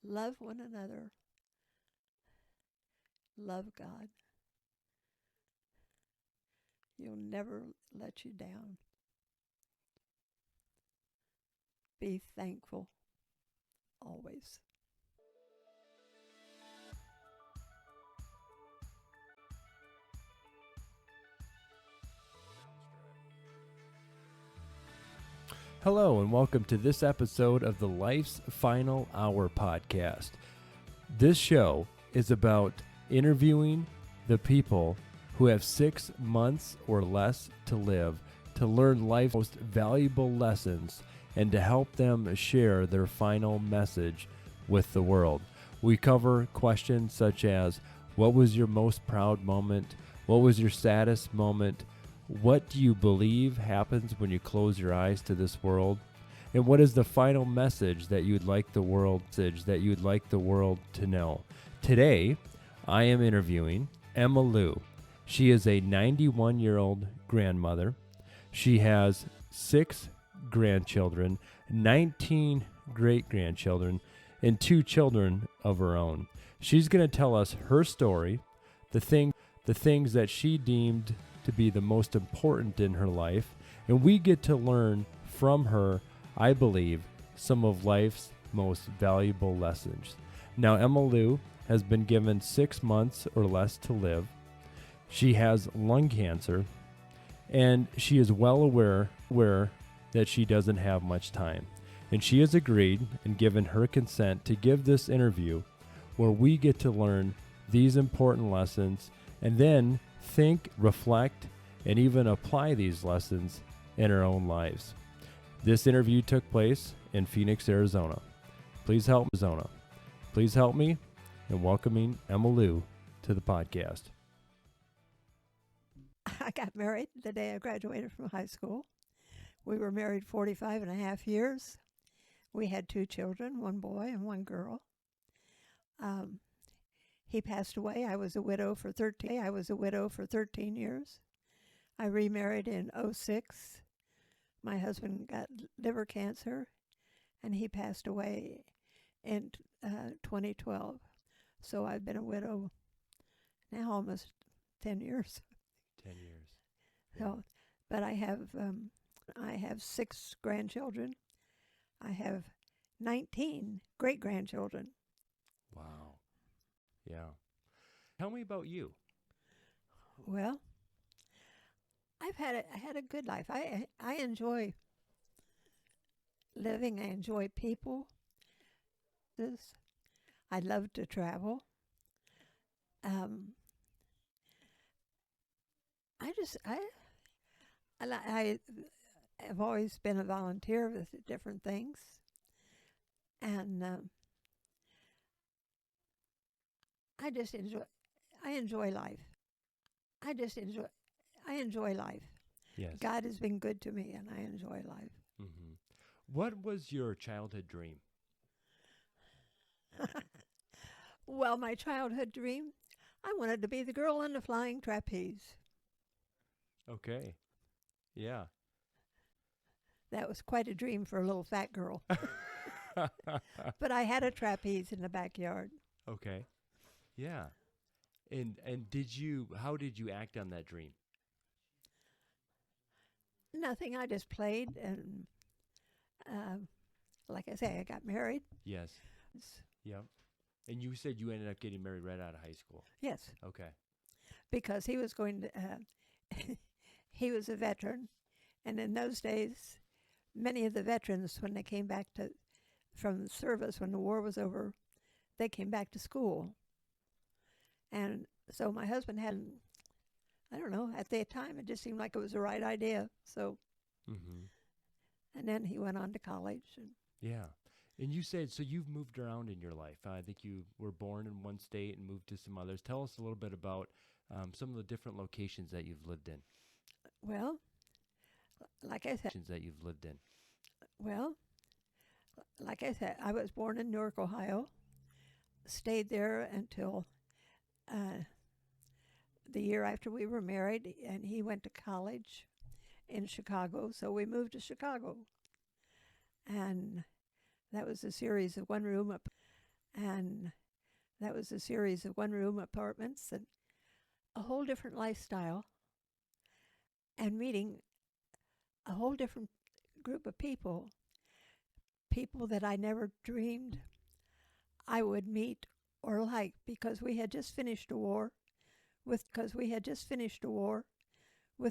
Love one another. Love God. He'll never let you down. Be thankful always. Hello, and welcome to this episode of the Life's Final Hour podcast. This show is about interviewing the people who have 6 months or less to live to learn life's most valuable lessons and to help them share their final message with the world. We cover questions such as, what was your most proud moment? What was your saddest moment? What do you believe happens when you close your eyes to this world? And what is the final message that you'd like the world to know? Today, I am interviewing Emma Lou. She is a 91-year-old grandmother. She has 6 grandchildren, 19 great-grandchildren, and 2 children of her own. She's going to tell us her story, the things that she deemed to be the most important in her life, and we get to learn from her, I believe, some of life's most valuable lessons. Now, Emma Lou has been given 6 months or less to live. She has lung cancer, and she is well aware that she doesn't have much time. And she has agreed and given her consent to give this interview where we get to learn these important lessons and then think, reflect, and even apply these lessons in our own lives. This interview took place in Phoenix, Arizona. Please help me in welcoming Emma Lou to the podcast. I got married the day I graduated from high school. We were married 45 and a half years. We had 2 children, 1 boy and 1 girl. He passed away. I was a widow for 13 years. I remarried in '06. My husband got liver cancer, and he passed away in 2012. So I've been a widow now almost 10 years. 10 years. So, but I have 6 grandchildren. I have 19 great-grandchildren. Wow. Yeah. Tell me about you. Well, I had a good life. I enjoy living. I enjoy people. I love to travel. Um, I just I have always been a volunteer with different things, and I just enjoy. I enjoy life. I just enjoy. I enjoy life. Yes. God has been good to me, and I enjoy life. Mm-hmm. What was your childhood dream? Well, my childhood dream, I wanted to be the girl on the flying trapeze. Okay. Yeah. That was quite a dream for a little fat girl. But I had a trapeze in the backyard. Okay. Yeah. And how did you act on that dream? Nothing. I just played, and like I say, I got married. Yes. Yep. And you said you ended up getting married right out of high school. Yes, Okay. because he was going to. He was a veteran, and in those days, many of the veterans, when they came back from the service when the war was over, they came back to school. And so my husband hadn't. I don't know. At that time, it just seemed like it was the right idea. So. Mm-hmm. And then he went on to college. Yeah. And you said, so you've moved around in your life. I think you were born in one state and moved to some others. Tell us a little bit about some of the different locations that you've lived in. Well, like I said, well, like I said, I was born in Newark, Ohio, stayed there until the year after we were married, and he went to college in Chicago, so we moved to Chicago. And that was a series of one room up And that was a series of one-room apartments and a whole different lifestyle, and meeting a whole different group of people, people that I never dreamed I would meet or like, because we had just finished a war with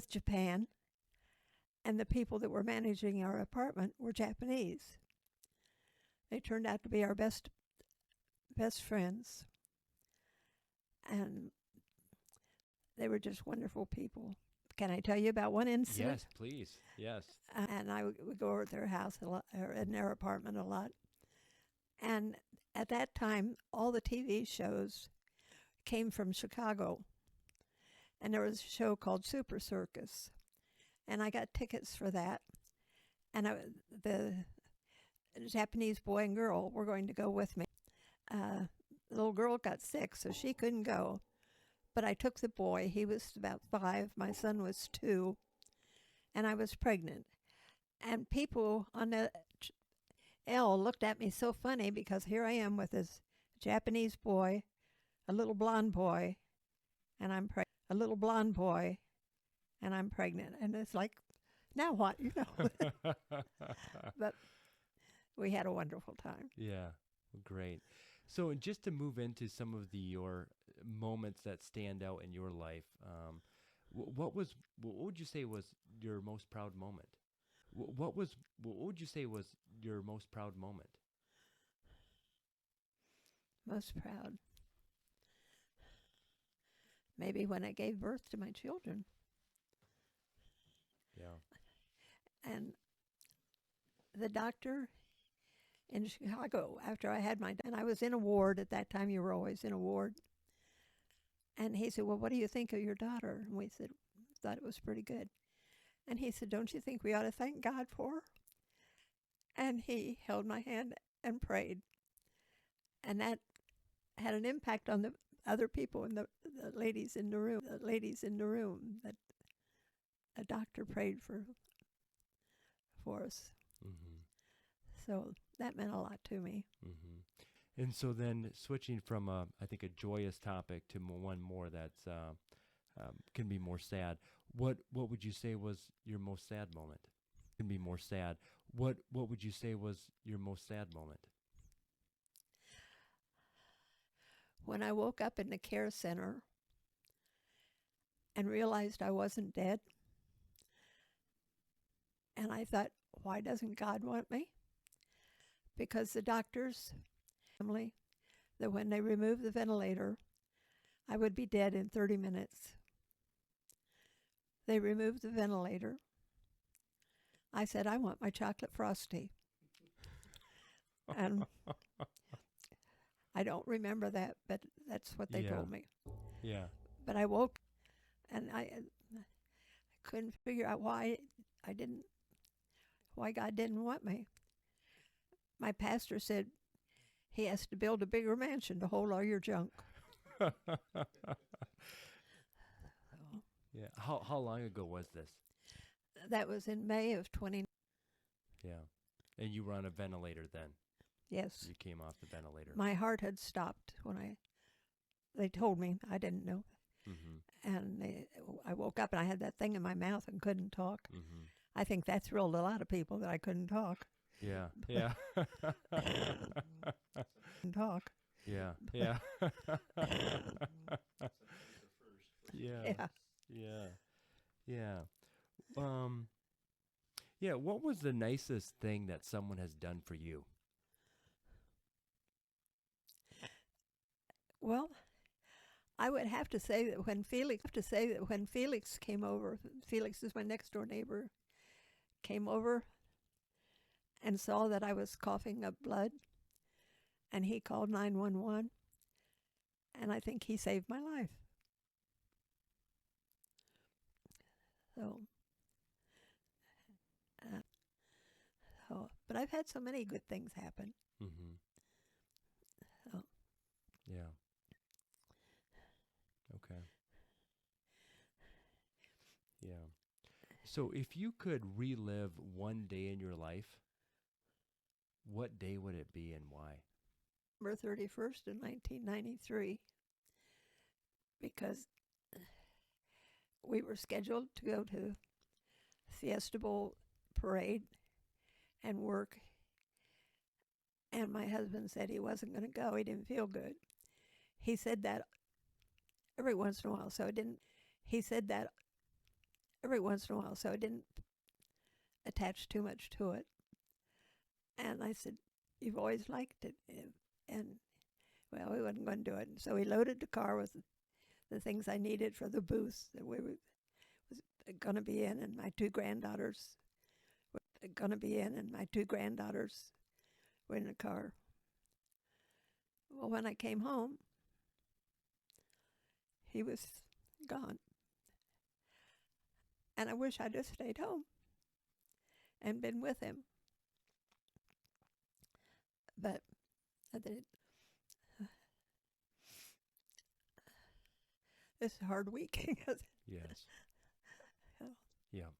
Japan, and the people that were managing our apartment were Japanese. They turned out to be our best friends, and they were just wonderful people. Can I tell you about one incident? Yes, please. Yes. And I would go over to their house a lot, or in their apartment a lot. And at that time, all the TV shows came from Chicago. And there was a show called Super Circus. And I got tickets for that. And the Japanese boy and girl were going to go with me. The little girl got sick, so she couldn't go. But I took the boy. He was about 5. My son was 2. And I was pregnant. And people on the L looked at me so funny, because here I am with this Japanese boy, a little blonde boy, and I'm pregnant. And it's like, now what? But we had a wonderful time. Yeah, great. So, and just to move into some of your moments that stand out in your life, what would you say was your most proud moment? What would you say was your most proud moment? Most proud. Maybe when I gave birth to my children. Yeah. And the doctor in Chicago, after I had and I was in a ward at that time. You were always in a ward. And he said, well, what do you think of your daughter? And we said, thought it was pretty good. And he said, don't you think we ought to thank God for her? And he held my hand and prayed. And that had an impact on the other people and the ladies in the room. That a doctor prayed for us. Mm-hmm. So that meant a lot to me. Mm-hmm. And so then switching from I think a joyous topic to one more that's can be more sad. What would you say was your most sad moment? Can be more sad. What would you say was your most sad moment? When I woke up in the care center and realized I wasn't dead, and I thought, why doesn't God want me? Because the doctors, family, that when they removed the ventilator, I would be dead in 30 minutes. They removed the ventilator. I said, I want my chocolate frosty. And I don't remember that, but that's what they told me. Yeah. But I woke, and I couldn't figure out why God didn't want me. My pastor said he has to build a bigger mansion to hold all your junk. Yeah. How long ago was this? That was in May of 20. Yeah. And you were on a ventilator then? Yes. You came off the ventilator. My heart had stopped when they told me. I didn't know. Mm-hmm. And I woke up and I had that thing in my mouth and couldn't talk. Mm-hmm. I think that thrilled a lot of people that I couldn't talk. Yeah. Yeah. Couldn't talk. Yeah. Yeah. Yeah. Yeah. Yeah. Yeah. What was the nicest thing that someone has done for you? Well, I would have to say that when Felix came over, Felix is my next door neighbor, came over and saw that I was coughing up blood, and he called 911, and I think he saved my life. So, but I've had so many good things happen. Mm-hmm. So. Yeah. Okay. Yeah. So if you could relive one day in your life, what day would it be and why? December 31st in 1993 because we were scheduled to go to Fiesta Bowl parade and work, and my husband said he wasn't going to go. He didn't feel good. He said that every once in a while, so I didn't. He said that every once in a while, so I didn't attach too much to it. And I said, "You've always liked it," and well, we wasn't going to do it. And so he loaded the car with the things I needed for the booth that we was going to be in, and my two granddaughters were going to be in, and my two granddaughters were in the car. Well, when I came home, he was gone. And I wish I'd have stayed home and been with him. But I did. This is a hard week. Yes. Oh. Yeah.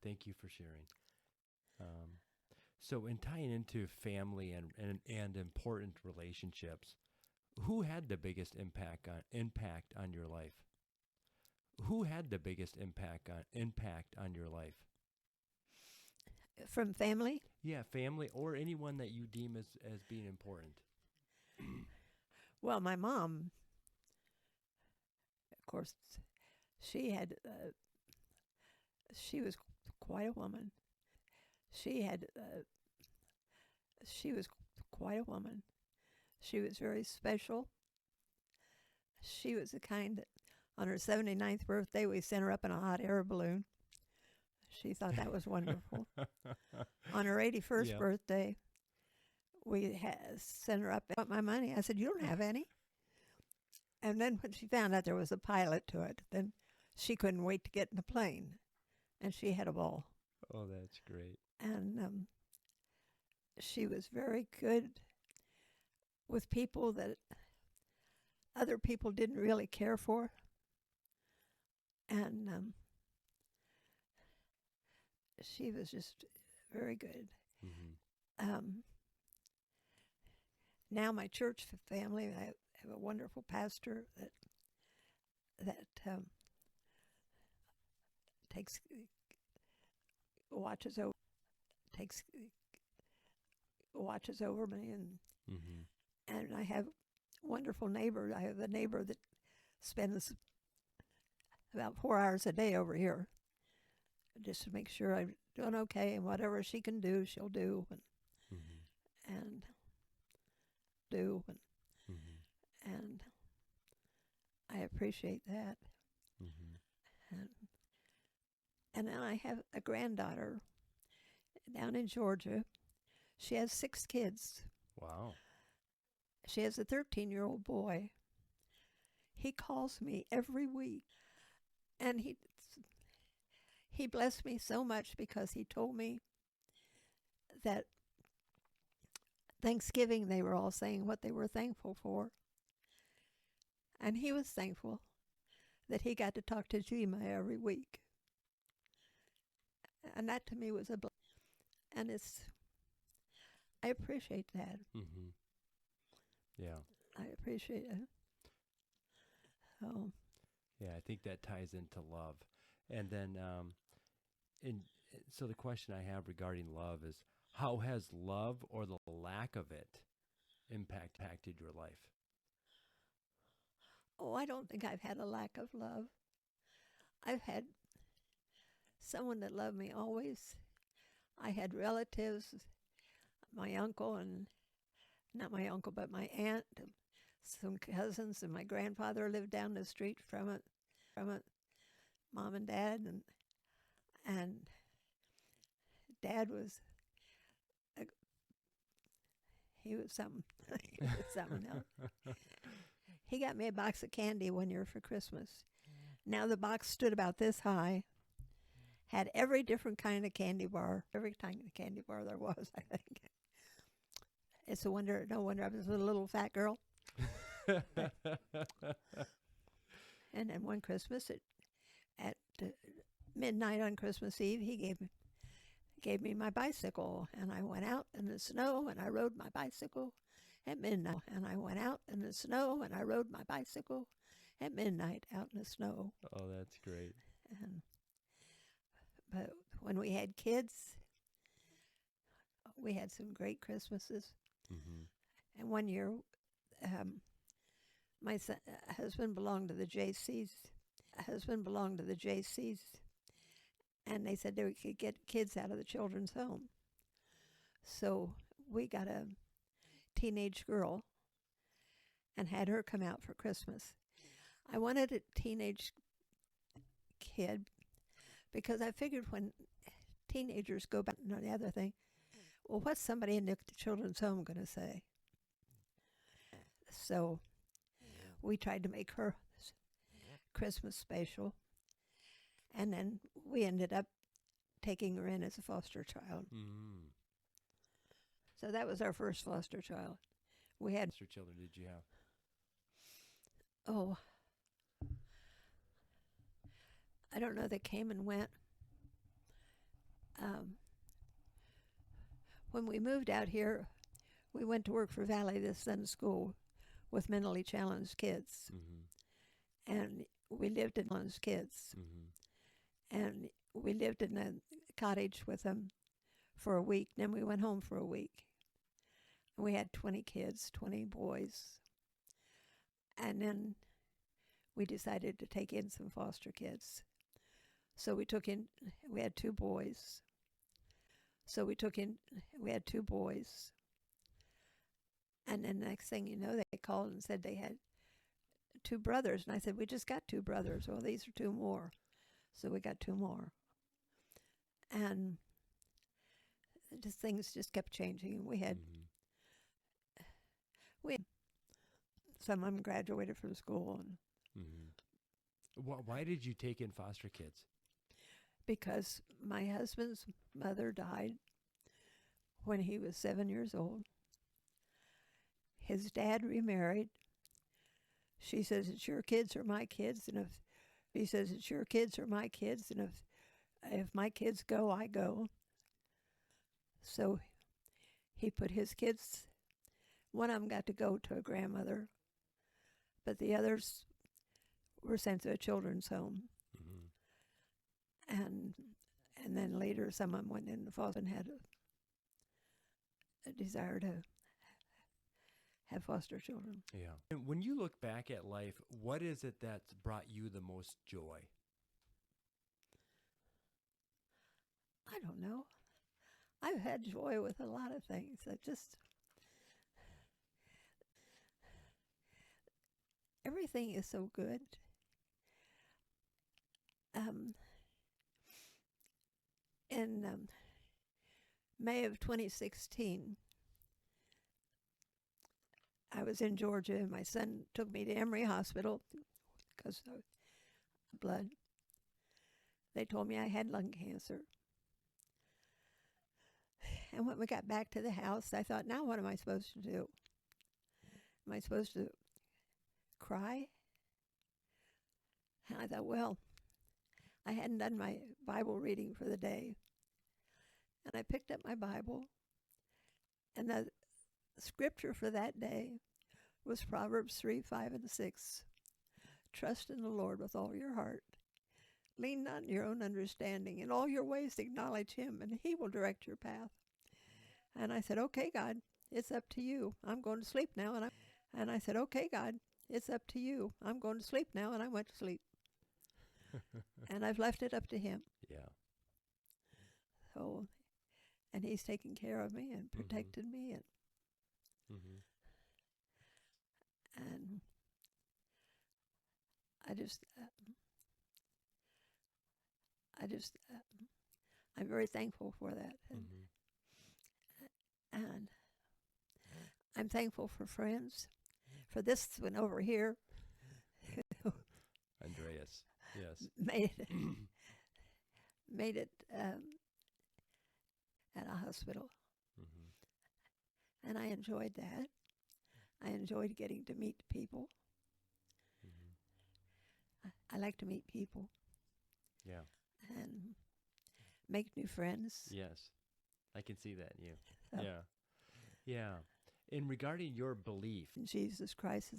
Thank you for sharing. So in tying into family and important relationships, who had the biggest impact on your life? Who had the biggest impact on your life? From family? Yeah, family or anyone that you deem as being important. Well, my mom, of course, she was quite a woman. She was quite a woman. She was very special. She was the kind that on her 79th birthday, we sent her up in a hot air balloon. She thought that was wonderful. On her 81st Yep. birthday, we sent her up. I want my money. I said, "You don't have any." And then when she found out there was a pilot to it, then she couldn't wait to get in the plane. And she had a ball. Oh, that's great. And she was very good with people that other people didn't really care for. And she was just very good. Mm-hmm. Now my church family, I have a wonderful pastor that watches over me, and I have wonderful neighbors. I have a neighbor that spends about 4 hours a day over here just to make sure I'm doing okay, and whatever she can do, she'll do, and do, and I appreciate that. And then I have a granddaughter down in Georgia. She has 6 kids. Wow. She has a 13-year-old boy. He calls me every week, and he blessed me so much because he told me that Thanksgiving they were all saying what they were thankful for. And he was thankful that he got to talk to Jima every week. And that to me was a blessing. And I appreciate that. Mm-hmm. Yeah. I appreciate it. Oh. Yeah, I think that ties into love. And then, so the question I have regarding love is, how has love or the lack of it impacted your life? Oh, I don't think I've had a lack of love. I've had someone that loved me always. I had relatives, my uncle, and not my uncle, but my aunt, some cousins, and my grandfather lived down the street from it, Mom and Dad, and Dad was, he was something, he was something else. He got me a box of candy one year for Christmas. Now the box stood about this high, had every different kind of candy bar, every kind of candy bar there was, I think. It's no wonder I was a little fat girl. And then one Christmas at midnight on Christmas Eve, he gave me my bicycle, and I went out in the snow and I rode my bicycle at midnight. And I went out in the snow and I rode my bicycle at midnight out in the snow. Oh, that's great. And but when we had kids, we had some great Christmases. Mm-hmm. And one year, my husband belonged to the JCs. And they said they could get kids out of the children's home. So we got a teenage girl and had her come out for Christmas. I wanted a teenage kid because I figured when teenagers go back to the other thing, well, what's somebody in the children's home going to say? So we tried to make her Christmas special, and then we ended up taking her in as a foster child. Mm-hmm. So that was our first foster child. We had, Foster children did you have? oh, I don't know, they came and went. When we moved out here, we went to work for Valley this Sunday school with mentally challenged kids. Mm-hmm. And we lived in challenged kids. Mm-hmm. And we lived in a cottage with them for a week. Then we went home for a week. And we had 20 kids, 20 boys. And then we decided to take in some foster kids. So we had 2 boys. We had 2 boys. And then the next thing you know, they called and said they had 2 brothers. And I said, we just got 2 brothers. Well, these are 2 more. So we got 2 more. And things just kept changing. We had some of them graduated from school. And Why did you take in foster kids? because my husband's mother died when he was 7 years old. His dad remarried. She says, it's your kids or my kids. And if he says, it's your kids or my kids. And if my kids go, I go. So he put his kids, one of them got to go to a grandmother, but the others were sent to a children's home. And then later some of them went into foster and had a desire to have foster children. Yeah. And when you look back at life, what is it that's brought you the most joy? I don't know. I've had joy with a lot of things. Everything is so good. In May of 2016, I was in Georgia, and my son took me to Emory Hospital because of blood. They told me I had lung cancer. And when we got back to the house, I thought, now what am I supposed to do? Am I supposed to cry? And I thought, well, I hadn't done my Bible reading for the day. And I picked up my Bible, and the scripture for that day was Proverbs 3, 5, and 6. Trust in the Lord with all your heart. Lean not on your own understanding. In all your ways acknowledge him, and he will direct your path. And I said, okay, God, it's up to you. I'm going to sleep now. And I said, okay, God, it's up to you. I'm going to sleep now. And I went to sleep. And I've left it up to him. Yeah. So, and he's taken care of me and protected me. And I'm very thankful for that. And I'm thankful for friends, for this one over here. Andreas, yes. made it at a hospital. And I enjoyed that. I enjoyed getting to meet people. I like to meet people. Yeah. And make new friends. Yes. I can see that in you. So. Yeah. Yeah. In regarding your belief, in Jesus Christ,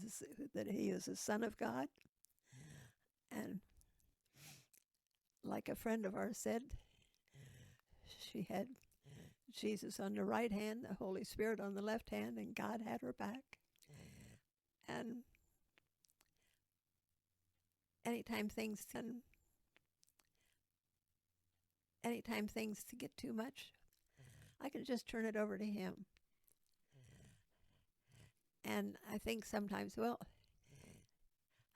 that he is the Son of God. And like a friend of ours said, she had Jesus on the right hand, the Holy Spirit on the left hand, and God had her back. And anytime things to get too much, I can just turn it over to him. And I think sometimes, well,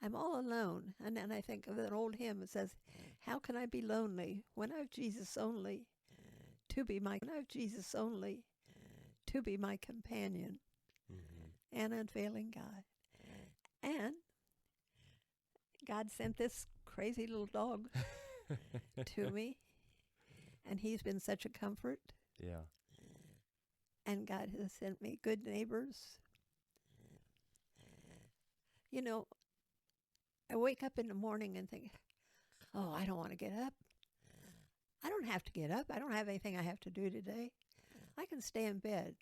I'm all alone. And then I think of an old hymn that says, how can I be lonely when I've Jesus only to be my companion and unfailing God. And God sent this crazy little dog to me, and he's been such a comfort. yeah, And God has sent me good neighbors. You know, I wake up in the morning and think, oh, I don't want to get up. I don't have to get up. I don't have anything I have to do today. I can stay in bed.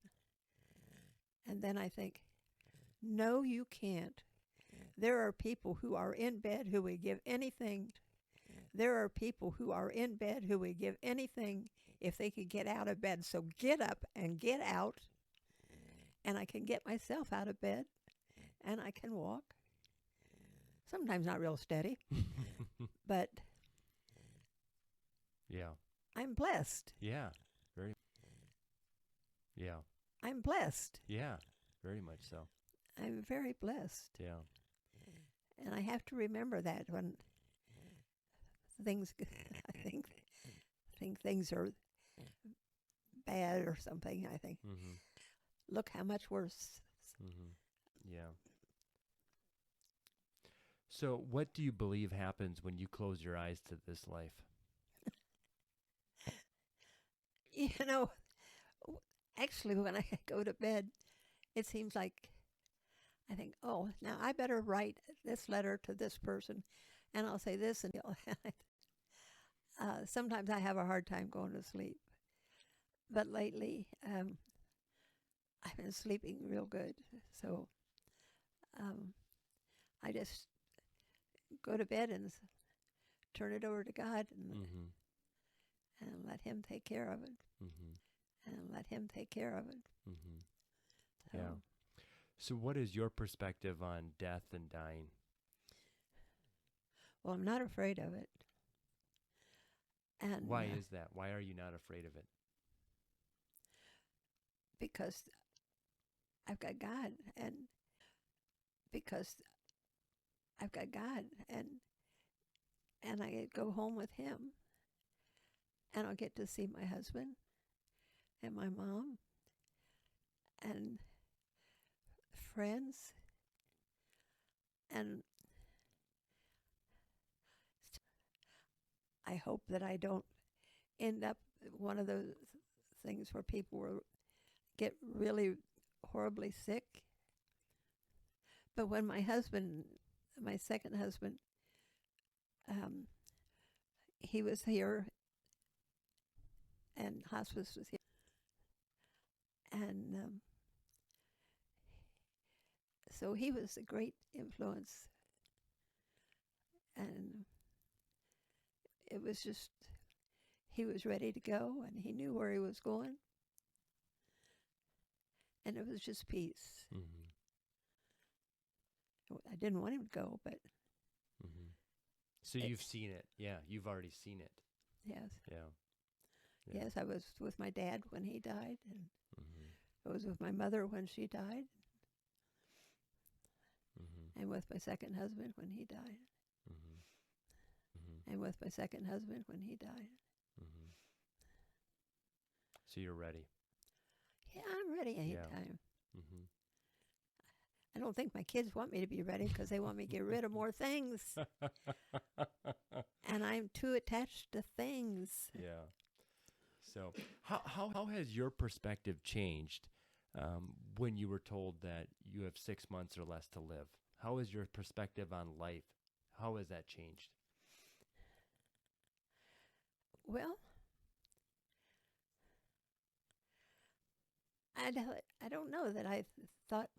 And then I think, no, you can't. There are people who are in bed who would give anything. There are people who are in bed who would give anything if they could get out of bed. So get up and get out, and I can get myself out of bed, and I can walk. Sometimes not real steady, but yeah, I'm blessed. yeah, very, yeah, I'm blessed. yeah, very much so. I'm very blessed. Yeah, And I have to remember that when things, I think things are bad or something. I think, look how much worse. yeah. So, what do you believe happens when you close your eyes to this life? You know, actually, when I go to bed, it seems like I think, oh, now I better write this letter to this person, and I'll say this, and sometimes I have a hard time going to sleep. But lately, I've been sleeping real good, so I just go to bed and turn it over to God and let him take care of it. And let him take care of it. So, Yeah. So what is your perspective on death and dying? well, I'm not afraid of it. And Why is that? Why are you not afraid of it? because I've got God, and because I've got God, and I go home with him, and I'll get to see my husband and my mom and friends, and I hope that I don't end up one of those things where people will get really horribly sick. But when my second husband, he was here, and hospice was here, and so he was a great influence, and it was just, he was ready to go, and he knew where he was going, and it was just peace. I didn't want him to go, but So you've seen it. Yeah, you've already seen it. yes. Yeah. Yes, I was with my dad when he died, and I was with my mother when she died, and with my second husband when he died, and with my second husband when he died. So you're ready. Yeah, I'm ready anytime. I don't think my kids want me to be ready because they want me to get rid of more things. And I'm too attached to things. Yeah. So how has your perspective changed when you were told that you have 6 months or less to live? How is your perspective on life? How has that changed? Well, I don't know that I thought.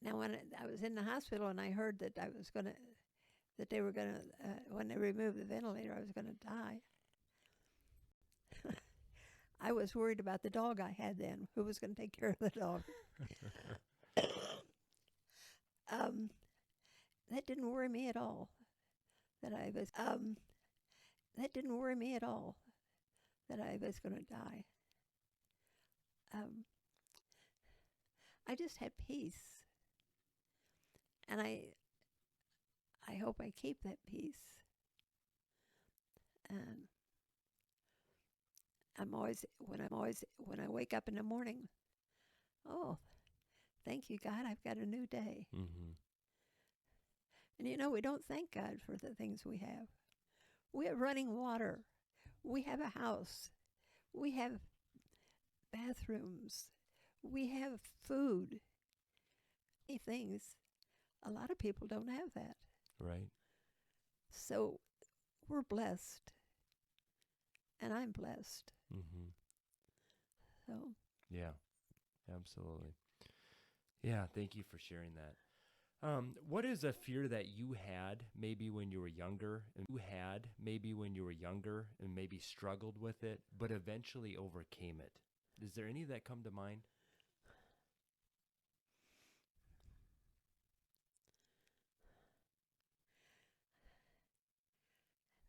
Now, when I was in the hospital and I heard that that they were gonna, when they removed the ventilator, I was gonna die. I was worried about the dog I had then. Who was going to take care of the dog? That didn't worry me at all. That didn't worry me at all. That I was going to die. I just had peace, and I hope I keep that peace. And when I wake up in the morning, oh, thank you, God, I've got a new day. Mm-hmm. And we don't thank God for the things we have. We have running water. We have a house. We have bathrooms. We have food. Many things. A lot of people don't have that. Right. So we're blessed. And I'm blessed. Mm-hmm. So. Yeah, absolutely. Yeah, thank you for sharing that. What is a fear that you had maybe when you were younger, and maybe struggled with it, but eventually overcame it? Is there any that come to mind?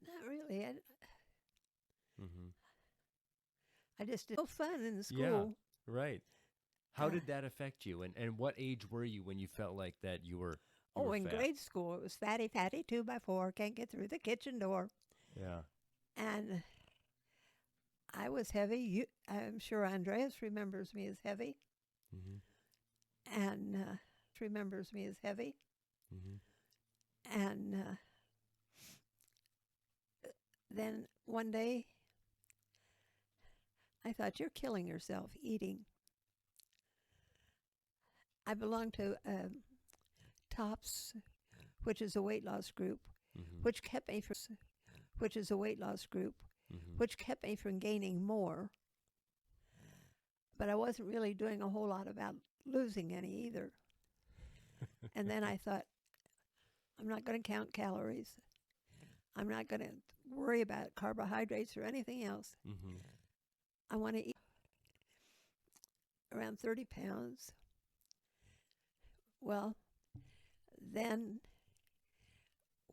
Not really. Mm-hmm. I just did no fun in school. Yeah, right. How Uh, did that affect you? And what age were you when you felt like that you were in fat? grade school, it was fatty, 2x4, can't get through the kitchen door. Yeah. And I was heavy. I'm sure Andreas remembers me as heavy. Mm-hmm. And remembers me as heavy. Mm-hmm. And then one day, I thought, you're killing yourself eating. I belong to TOPS, which is a weight loss group, Mm-hmm. which kept me from gaining more. But I wasn't really doing a whole lot about losing any either. And then I thought, I'm not going to count calories. I'm not going to worry about carbohydrates or anything else. Mm-hmm. I want to eat around 30 pounds. Well, then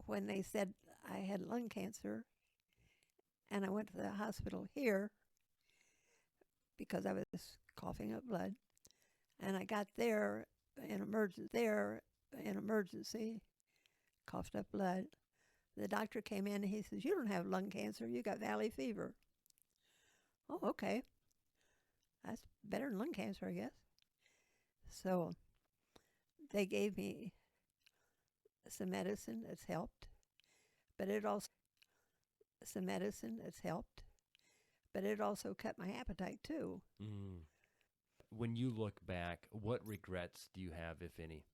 when they said I had lung cancer, and I went to the hospital here because I was coughing up blood, and I got there in emergency, coughed up blood. The doctor came in and he says, you don't have lung cancer, you got valley fever. Oh, okay. That's better than lung cancer, I guess. So they gave me some medicine that's helped, but it also cut my appetite too. Mm. When you look back, what regrets do you have, if any?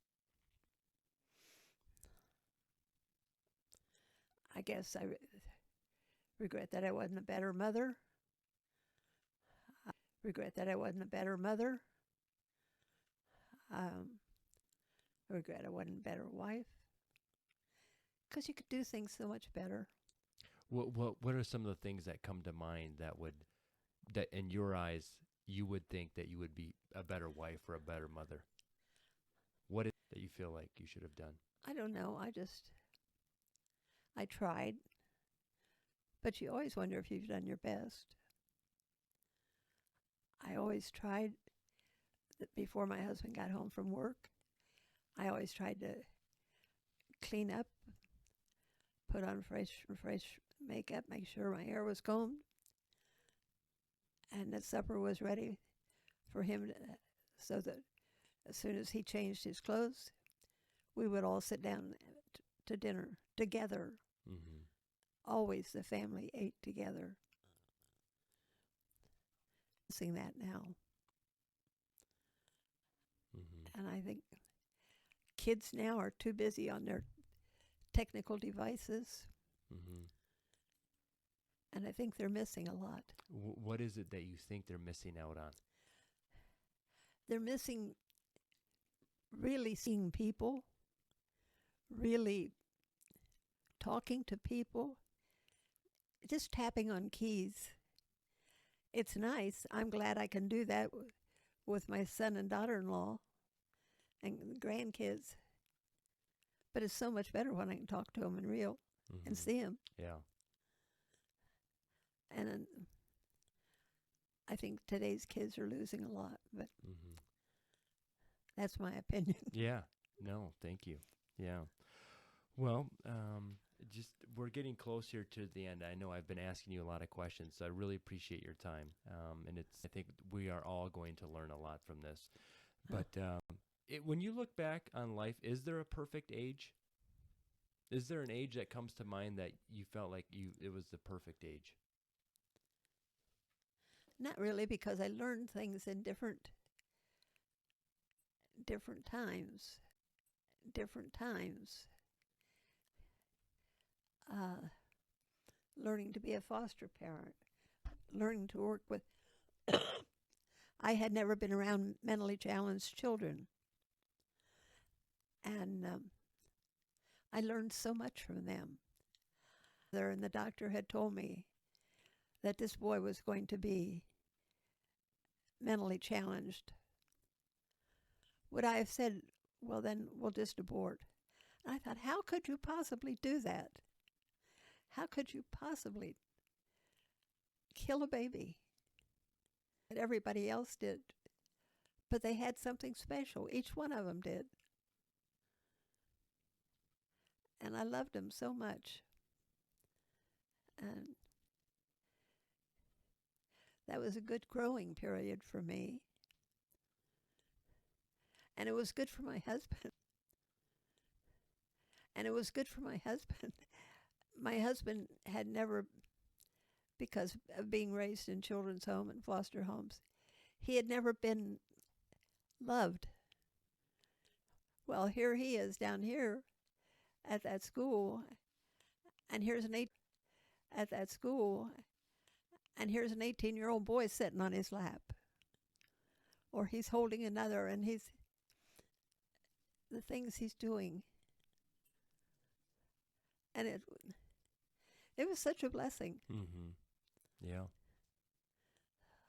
I guess I regret that I wasn't a better mother. I regret I wasn't a better better wife. Because you could do things so much better. What are some of the things that come to mind that in your eyes you would think that you would be a better wife or a better mother? What is it that you feel like you should have done? I don't know. I tried. But you always wonder if you've done your best. I always tried, before my husband got home from work, I always tried to clean up, put on fresh makeup, make sure my hair was combed, and that supper was ready for him so that as soon as he changed his clothes, we would all sit down to dinner together. Mm-hmm. Always the family ate together. Seeing that now. Mm-hmm. And I think kids now are too busy on their technical devices. Mm-hmm. And I think they're missing a lot. What is it that you think they're missing out on? They're missing really seeing people, really talking to people, just tapping on keys. It's nice. I'm glad I can do that with my son and daughter-in-law and grandkids. But it's so much better when I can talk to them in real and see them. Yeah. And I think today's kids are losing a lot, but that's my opinion. Yeah. No, thank you. Yeah. Well, just we're getting close here to the end. I know I've been asking you a lot of questions, so I really appreciate your time. And I think we are all going to learn a lot from this. But when you look back on life, is there a perfect age? Is there an age that comes to mind that you felt like it was the perfect age? Not really, because I learned things in different times. Learning to be a foster parent, learning to work with. I had never been around mentally challenged children, and I learned so much from them. And the doctor had told me that this boy was going to be mentally challenged. Would I have said, well, then we'll just abort? And I thought, how could you possibly do that? How could you possibly kill a baby? That everybody else did. But they had something special. Each one of them did. And I loved them so much. And that was a good growing period for me. And it was good for my husband. My husband had never, because of being raised in children's home and foster homes, he had never been loved. Well, here he is down here at that school, and here's an 18-year-old boy sitting on his lap, or he's holding another, and the things he's doing, and it was such a blessing. Yeah.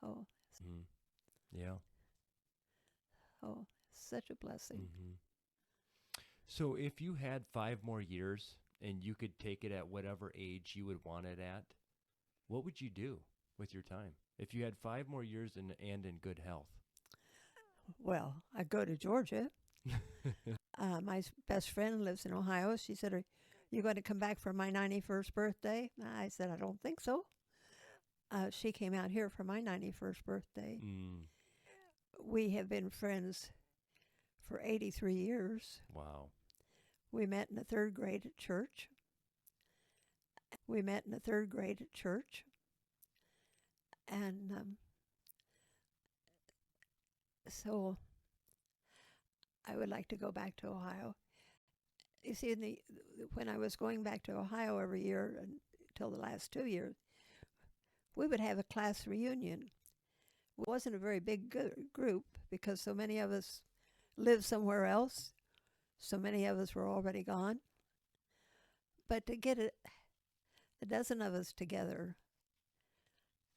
Oh. Yeah. Oh, such a blessing. So if you had 5 more years and you could take it at whatever age you would want it at, what would you do with your time if you had 5 more years and in good health? Well, I'd go to Georgia. My best friend lives in Ohio. She said, "Are you going to come back for my 91st birthday?" I said, "I don't think so." She came out here for my 91st birthday. We have been friends for 83 years. Wow. We met in the 3rd grade at church. And so I would like to go back to Ohio. You see, when I was going back to Ohio every year until the last 2 years, we would have a class reunion. It wasn't a very big group because so many of us lived somewhere else. So many of us were already gone. But to get a dozen of us together,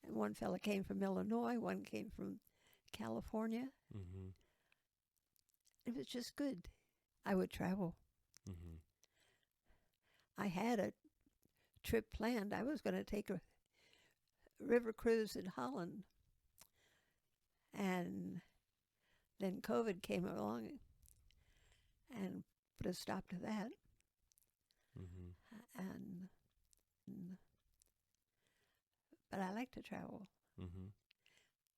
and one fella came from Illinois, one came from California. It was just good. I would travel. I had a trip planned. I was going to take a river cruise in Holland. And then COVID came along and put a stop to that. But I like to travel.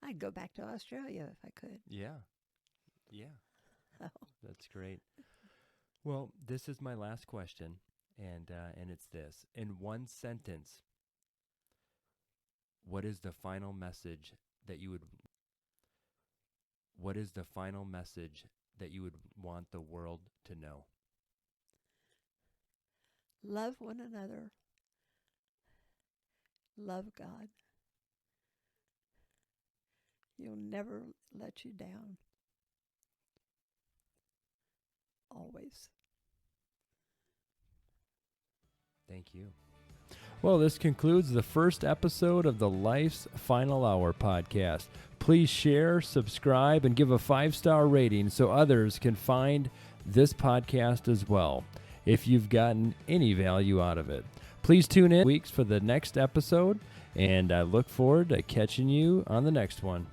I'd go back to Australia if I could. Yeah. That's great. Well, this is my last question, and it's this. In one sentence, what is the final message that you would want the world to know? Love one another. Love God. He'll never let you down. stories. Thank you. Well, this concludes the first episode of the Life's Final Hour podcast. Please share, subscribe, and give a 5-star rating so others can find this podcast as well, if you've gotten any value out of it. Please tune in weeks for the next episode, and I look forward to catching you on the next one.